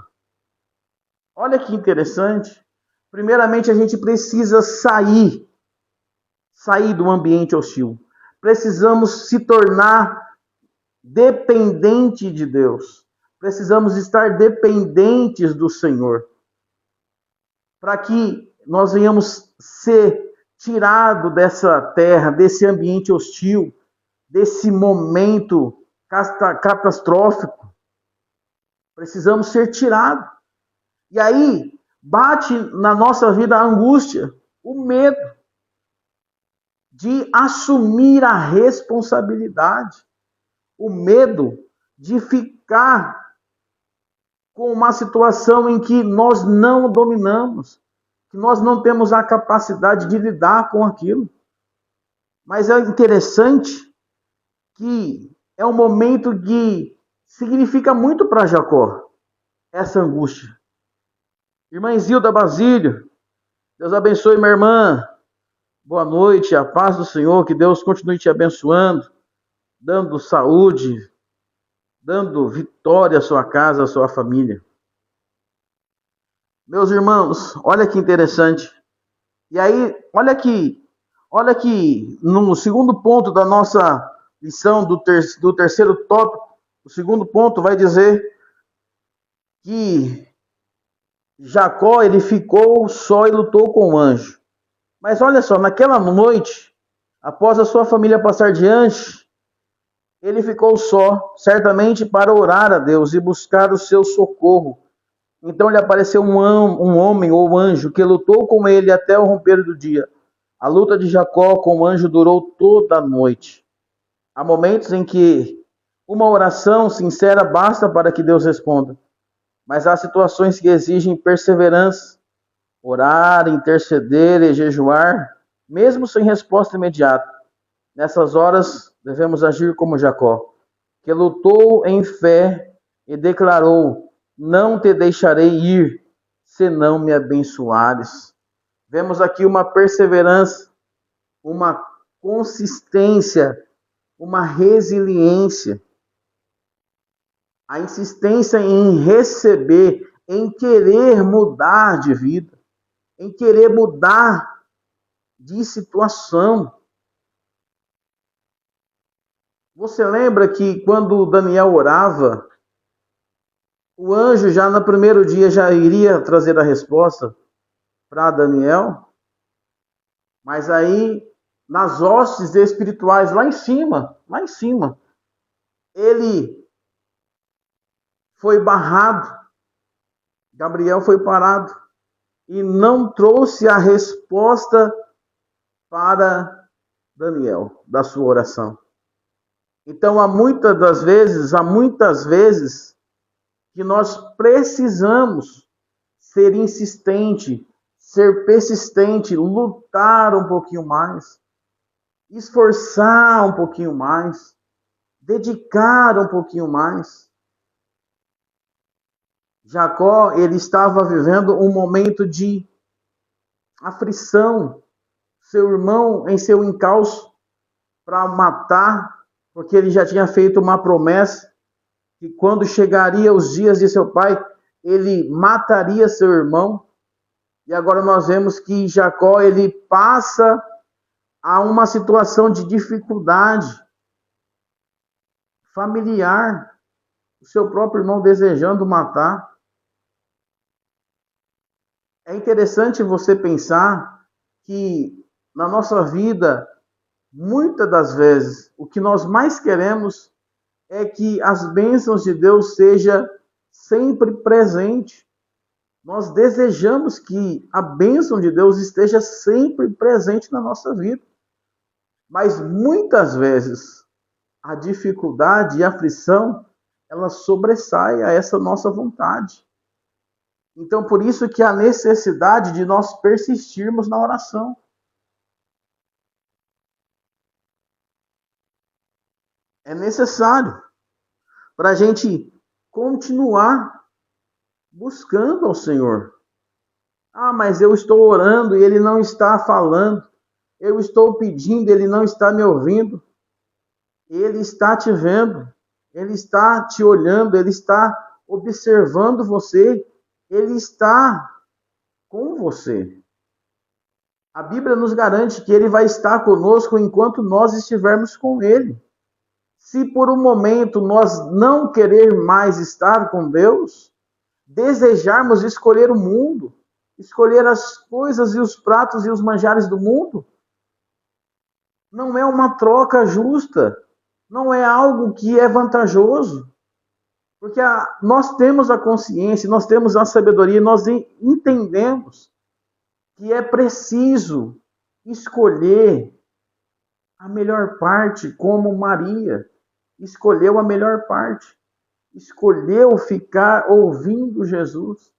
Olha que interessante. Primeiramente, a gente precisa sair do ambiente hostil. Precisamos se tornar dependente de Deus. Precisamos estar dependentes do Senhor. Para que nós venhamos ser tirados dessa terra, desse ambiente hostil, desse momento catastrófico. Precisamos ser tirados. E aí, bate na nossa vida a angústia, o medo de assumir a responsabilidade, o medo de ficar com uma situação em que nós não dominamos, que nós não temos a capacidade de lidar com aquilo. Mas é interessante que é um momento que significa muito para Jacó, essa angústia. Irmã Isilda Basílio, Deus abençoe minha irmã. Boa noite, a paz do Senhor, que Deus continue te abençoando, dando saúde, dando vitória à sua casa, à sua família. Meus irmãos, olha que interessante. E aí, olha que no segundo ponto da nossa lição, do terceiro tópico, o segundo ponto vai dizer que Jacó, ele ficou só e lutou com o anjo. Mas olha só, naquela noite, após a sua família passar diante, ele ficou só, certamente para orar a Deus e buscar o seu socorro. Então lhe apareceu um homem ou anjo que lutou com ele até o romper do dia. A luta de Jacó com o anjo durou toda a noite. Há momentos em que uma oração sincera basta para que Deus responda. Mas há situações que exigem perseverança. Orar, interceder e jejuar, mesmo sem resposta imediata. Nessas horas, devemos agir como Jacó, que lutou em fé e declarou: não te deixarei ir, se não me abençoares. Vemos aqui uma perseverança, uma consistência, uma resiliência. A insistência em receber, em querer mudar de vida, em querer mudar de situação. Você lembra que quando Daniel orava, o anjo já no primeiro dia já iria trazer a resposta para Daniel? Mas aí, nas hostes espirituais, lá em cima, ele foi barrado. Gabriel foi parado e não trouxe a resposta para Daniel da sua oração. Então, há muitas vezes que nós precisamos ser insistente, ser persistente, lutar um pouquinho mais, esforçar um pouquinho mais, dedicar um pouquinho mais. Jacó, ele estava vivendo um momento de aflição. Seu irmão em seu encalço para matar, porque ele já tinha feito uma promessa que quando chegaria os dias de seu pai, ele mataria seu irmão. E agora nós vemos que Jacó, ele passa a uma situação de dificuldade familiar, o seu próprio irmão desejando matar. É interessante você pensar que na nossa vida, muitas das vezes, o que nós mais queremos é que as bênçãos de Deus sejam sempre presentes. Nós desejamos que a bênção de Deus esteja sempre presente na nossa vida. Mas muitas vezes, a dificuldade e a aflição, ela sobressai a essa nossa vontade. Então, por isso que há necessidade de nós persistirmos na oração. É necessário para a gente continuar buscando ao Senhor. Ah, mas eu estou orando e Ele não está falando. Eu estou pedindo, Ele não está me ouvindo. Ele está te vendo. Ele está te olhando. Ele está observando você. Ele está com você. A Bíblia nos garante que Ele vai estar conosco enquanto nós estivermos com Ele. Se por um momento nós não querer mais estar com Deus, desejarmos escolher o mundo, escolher as coisas e os pratos e os manjares do mundo, não é uma troca justa, não é algo que é vantajoso, porque nós temos a consciência, nós temos a sabedoria, nós entendemos que é preciso escolher a melhor parte, como Maria escolheu a melhor parte, escolheu ficar ouvindo Jesus.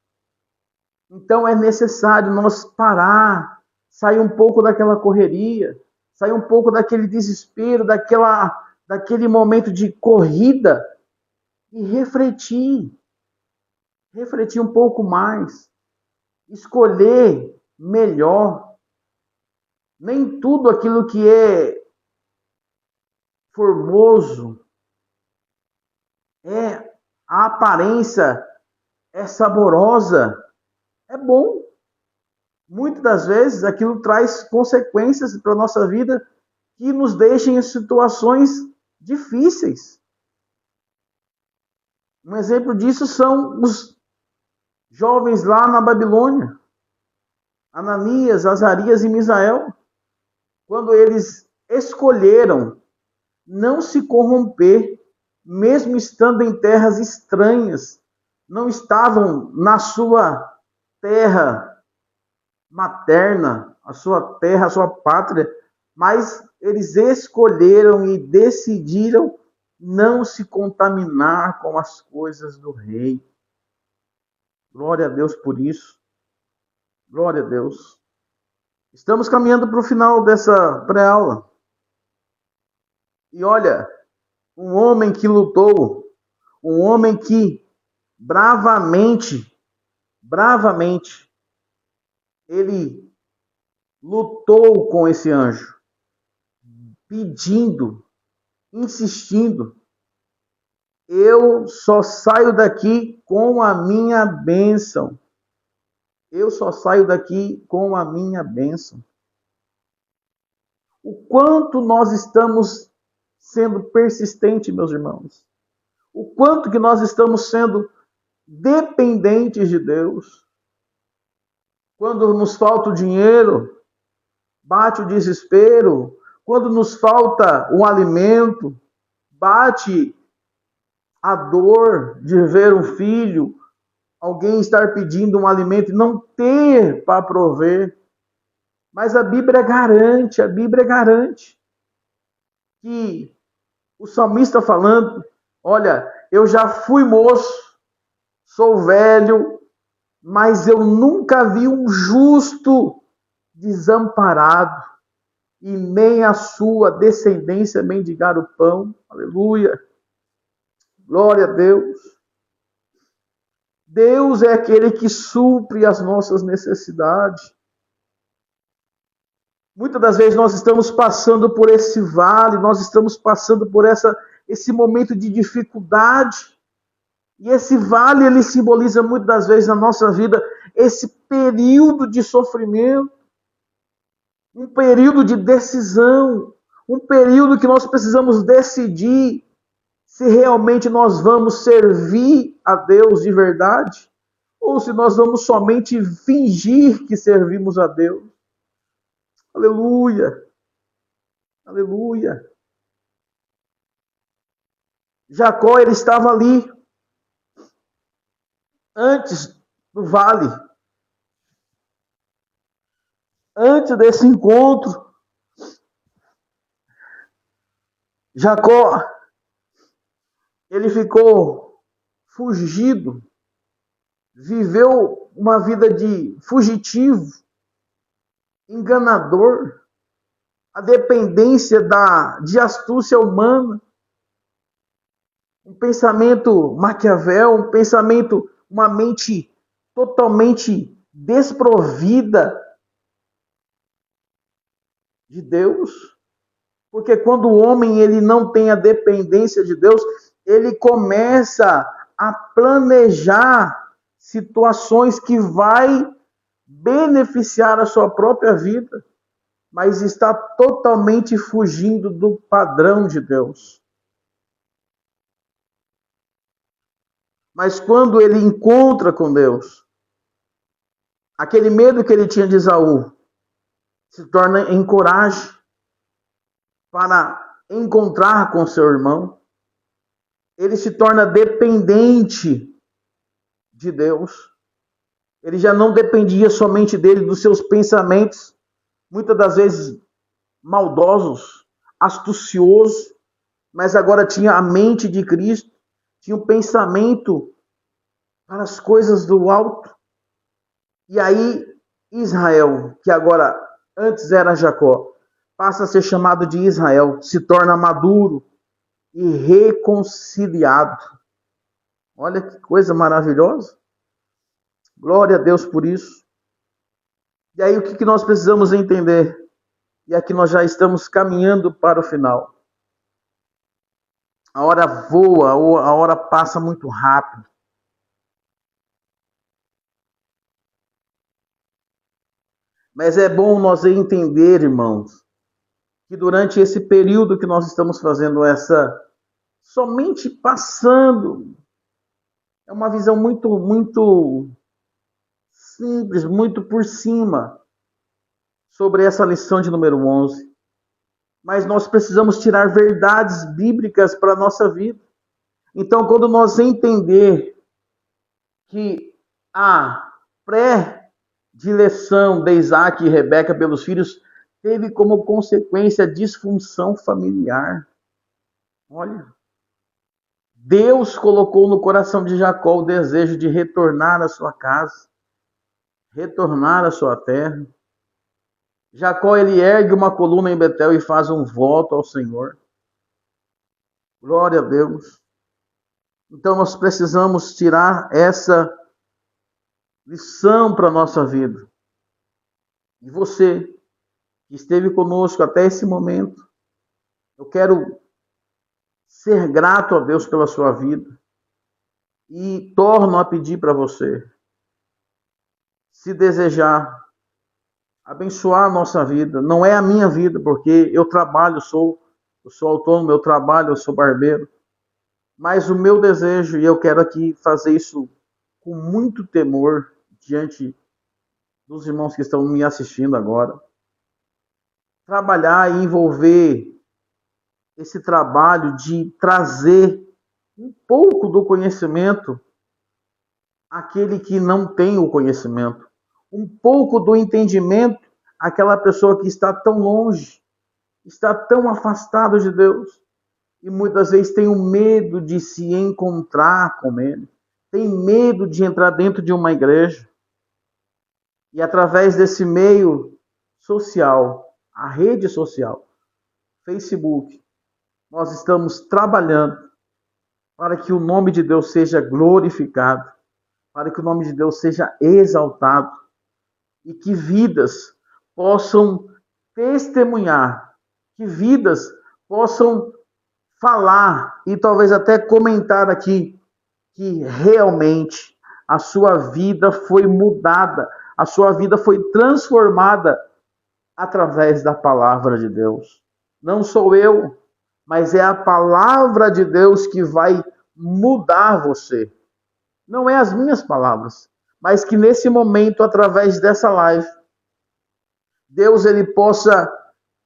Então é necessário nós parar, sair um pouco daquela correria, sair um pouco daquele desespero, daquele momento de corrida e refletir um pouco mais, escolher melhor. Nem tudo aquilo que é formoso, a aparência é saborosa, é bom. Muitas das vezes aquilo traz consequências para a nossa vida que nos deixam em situações difíceis. Um exemplo disso são os jovens lá na Babilônia, Ananias, Azarias e Misael, quando eles escolheram não se corromper, mesmo estando em terras estranhas, não estavam na sua terra materna, a sua terra, a sua pátria, mas eles escolheram e decidiram não se contaminar com as coisas do rei. Glória a Deus por isso. Glória a Deus. Estamos caminhando para o final dessa pré-aula. E olha, um homem que lutou, um homem que bravamente, ele lutou com esse anjo, pedindo, insistindo. Eu só saio daqui com a minha bênção. Eu só saio daqui com a minha bênção. O quanto nós estamos sendo persistentes, meus irmãos. O quanto que nós estamos sendo dependentes de Deus. Quando nos falta o dinheiro, bate o desespero. Quando nos falta o alimento, bate a dor de ver um filho, alguém estar pedindo um alimento e não ter para prover. Mas a Bíblia garante que o salmista falando, olha, eu já fui moço, sou velho, mas eu nunca vi um justo desamparado e nem a sua descendência mendigar o pão. Aleluia. Glória a Deus. Deus é aquele que supre as nossas necessidades. Muitas das vezes nós estamos passando por esse vale, nós estamos passando por esse momento de dificuldade. E esse vale, ele simboliza muitas das vezes na nossa vida esse período de sofrimento, um período de decisão, um período que nós precisamos decidir se realmente nós vamos servir a Deus de verdade ou se nós vamos somente fingir que servimos a Deus. Aleluia! Aleluia! Jacó, ele estava ali antes do vale, antes desse encontro. Jacó, ele ficou fugido, viveu uma vida de fugitivo, enganador, a dependência de astúcia humana, um pensamento Maquiavel, um pensamento, uma mente totalmente desprovida de Deus. Porque quando o homem ele não tem a dependência de Deus, ele começa a planejar situações que vai beneficiar a sua própria vida, mas está totalmente fugindo do padrão de Deus. Mas quando ele encontra com Deus, aquele medo que ele tinha de Esaú se torna em coragem para encontrar com seu irmão. Ele se torna dependente de Deus. Ele já não dependia somente dele, dos seus pensamentos, muitas das vezes maldosos, astuciosos, mas agora tinha a mente de Cristo, tinha um pensamento para as coisas do alto. E aí Israel, que agora antes era Jacó, passa a ser chamado de Israel, se torna maduro e reconciliado. Olha que coisa maravilhosa. Glória a Deus por isso. E aí o que nós precisamos entender? E aqui nós já estamos caminhando para o final. A hora voa, a hora passa muito rápido. Mas é bom nós entender, irmãos, que durante esse período que nós estamos fazendo somente passando, é uma visão muito simples, muito por cima, sobre essa lição de número 11. Mas nós precisamos tirar verdades bíblicas para a nossa vida. Então, quando nós entender que a predileção de Isaac e Rebeca pelos filhos teve como consequência a disfunção familiar. Olha, Deus colocou no coração de Jacó o desejo de retornar à sua casa, retornar à sua terra. Jacó, ele ergue uma coluna em Betel e faz um voto ao Senhor. Glória a Deus. Então nós precisamos tirar essa lição para a nossa vida. E você, que esteve conosco até esse momento, eu quero ser grato a Deus pela sua vida e torno a pedir para você, se desejar abençoar a nossa vida, não é a minha vida, porque eu trabalho, eu sou autônomo, eu trabalho, eu sou barbeiro, mas o meu desejo, e eu quero aqui fazer isso com muito temor diante dos irmãos que estão me assistindo agora, trabalhar e envolver esse trabalho de trazer um pouco do conhecimento àquele que não tem o conhecimento, um pouco do entendimento àquela pessoa que está tão longe, está tão afastado de Deus e muitas vezes tem o medo de se encontrar com Ele, tem medo de entrar dentro de uma igreja. E através desse meio social, a rede social, Facebook, nós estamos trabalhando para que o nome de Deus seja glorificado, para que o nome de Deus seja exaltado e que vidas possam testemunhar, que vidas possam falar e talvez até comentar aqui que realmente a sua vida foi mudada, a sua vida foi transformada através da palavra de Deus. Não sou eu, mas é a palavra de Deus que vai mudar você. Não é as minhas palavras, mas que nesse momento, através dessa live, Deus ele possa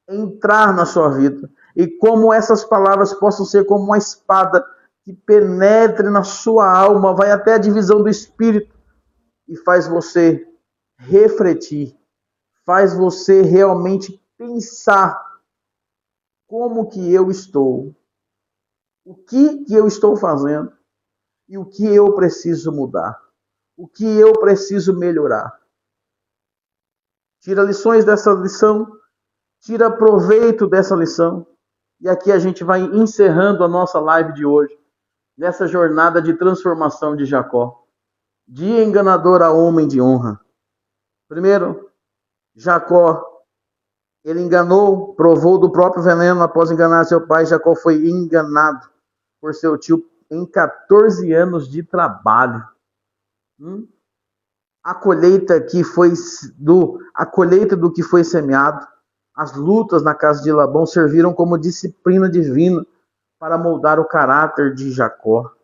entrar na sua vida e como essas palavras possam ser como uma espada que penetre na sua alma, vai até a divisão do espírito e faz você refletir, faz você realmente pensar como que eu estou, o que eu estou fazendo e o que eu preciso mudar, o que eu preciso melhorar. Tira lições dessa lição, tira proveito dessa lição. E aqui a gente vai encerrando a nossa live de hoje, nessa jornada de transformação de Jacó, de enganador a homem de honra. Primeiro, Jacó, ele enganou, provou do próprio veneno após enganar seu pai. Jacó foi enganado por seu tio em 14 anos de trabalho. A colheita do que foi semeado, as lutas na casa de Labão serviram como disciplina divina para moldar o caráter de Jacó.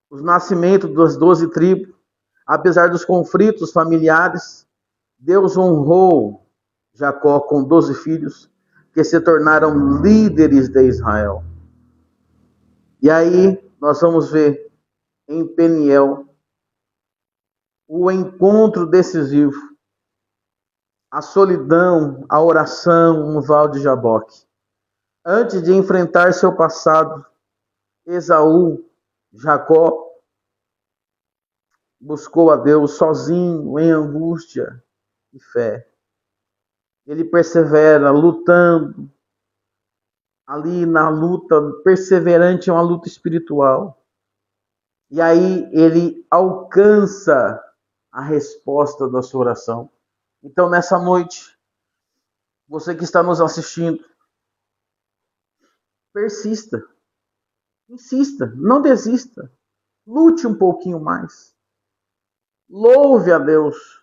Os nascimentos das 12 tribos, apesar dos conflitos familiares, Deus honrou Jacó com 12 filhos que se tornaram líderes de Israel. E aí nós vamos ver em Peniel o encontro decisivo, a solidão, a oração no Val de Jaboque. Antes de enfrentar seu passado, Jacó buscou a Deus sozinho, em angústia e fé. Ele persevera, lutando, ali na luta, perseverante, é uma luta espiritual. E aí ele alcança a resposta da sua oração. Então, nessa noite, você que está nos assistindo, persista, insista, não desista, lute um pouquinho mais, louve a Deus,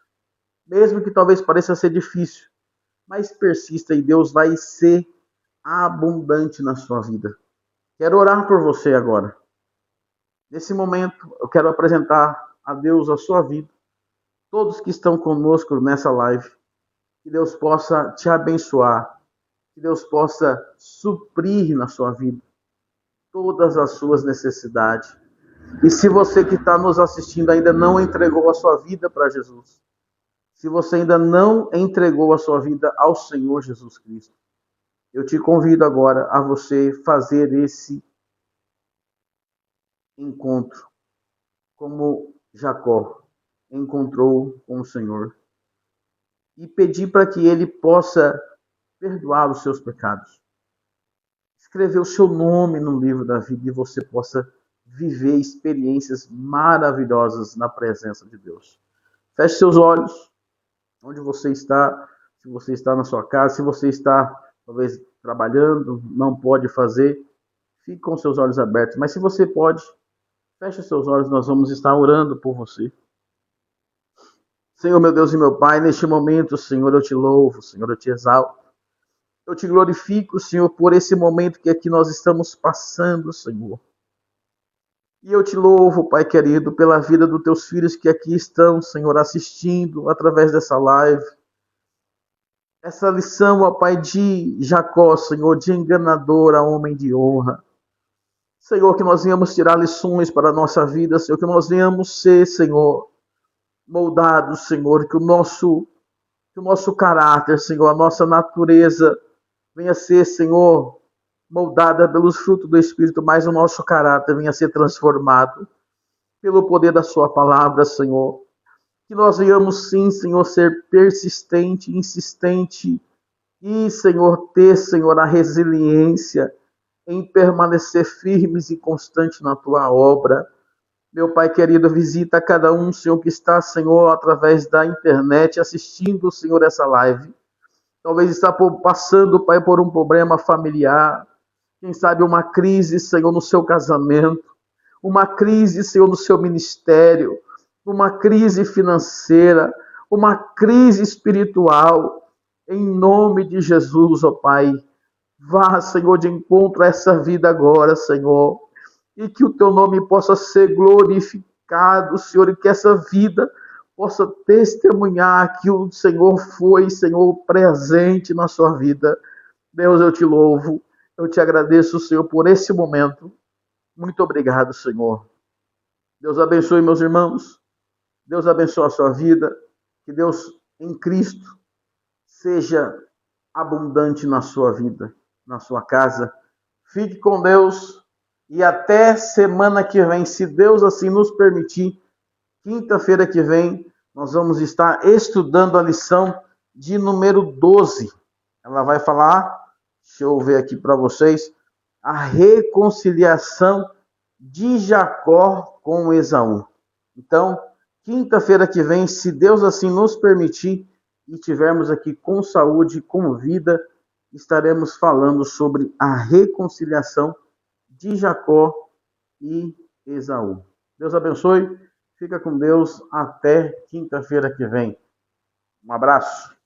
mesmo que talvez pareça ser difícil, mas persista e Deus vai ser abundante na sua vida. Quero orar por você agora. Nesse momento, eu quero apresentar a Deus a sua vida, todos que estão conosco nessa live, que Deus possa te abençoar, que Deus possa suprir na sua vida todas as suas necessidades. E se você que está nos assistindo ainda não entregou a sua vida para Jesus, se você ainda não entregou a sua vida ao Senhor Jesus Cristo, eu te convido agora a você fazer esse encontro, como Jacó encontrou com o Senhor, e pedir para que Ele possa perdoar os seus pecados, escrever o seu nome no livro da vida e você possa viver experiências maravilhosas na presença de Deus. Feche seus olhos, onde você está, se você está na sua casa, se você está talvez trabalhando, não pode fazer, fique com seus olhos abertos, mas se você pode, feche seus olhos, nós vamos estar orando por você. Senhor, meu Deus e meu Pai, neste momento, Senhor, eu te louvo, Senhor, eu te exalto. Eu te glorifico, Senhor, por esse momento que aqui nós estamos passando, Senhor. E eu te louvo, Pai querido, pela vida dos teus filhos que aqui estão, Senhor, assistindo através dessa live. Essa lição, ó Pai, de Jacó, Senhor, de enganador a homem de honra. Senhor, que nós venhamos tirar lições para a nossa vida, Senhor, que nós venhamos ser, Senhor, moldados, Senhor, que o nosso caráter, Senhor, a nossa natureza venha ser, Senhor, moldada pelos frutos do Espírito, mas o nosso caráter venha ser transformado pelo poder da sua palavra, Senhor. Que nós venhamos sim, Senhor, ser persistente, insistente e, Senhor, ter, Senhor, a resiliência em permanecer firmes e constantes na tua obra. Meu Pai querido, visita cada um, Senhor, que está, Senhor, através da internet, assistindo, Senhor, essa live. Talvez está passando, Pai, por um problema familiar. Quem sabe uma crise, Senhor, no seu casamento. Uma crise, Senhor, no seu ministério. Uma crise financeira. Uma crise espiritual. Em nome de Jesus, ó Pai. Vá, Senhor, de encontro a essa vida agora, Senhor. E que o teu nome possa ser glorificado, Senhor, e que essa vida possa testemunhar que o Senhor foi, Senhor, presente na sua vida. Deus, eu te louvo, eu te agradeço, Senhor, por esse momento. Muito obrigado, Senhor. Deus abençoe meus irmãos, Deus abençoe a sua vida, que Deus em Cristo seja abundante na sua vida, na sua casa. Fique com Deus. E até semana que vem, se Deus assim nos permitir, quinta-feira que vem, nós vamos estar estudando a lição de número 12. Ela vai falar, deixa eu ver aqui para vocês, a reconciliação de Jacó com Esaú. Então, quinta-feira que vem, se Deus assim nos permitir e tivermos aqui com saúde, com vida, estaremos falando sobre a reconciliação de Jacó e Esaú. Deus abençoe, fica com Deus, até quinta-feira que vem. Um abraço.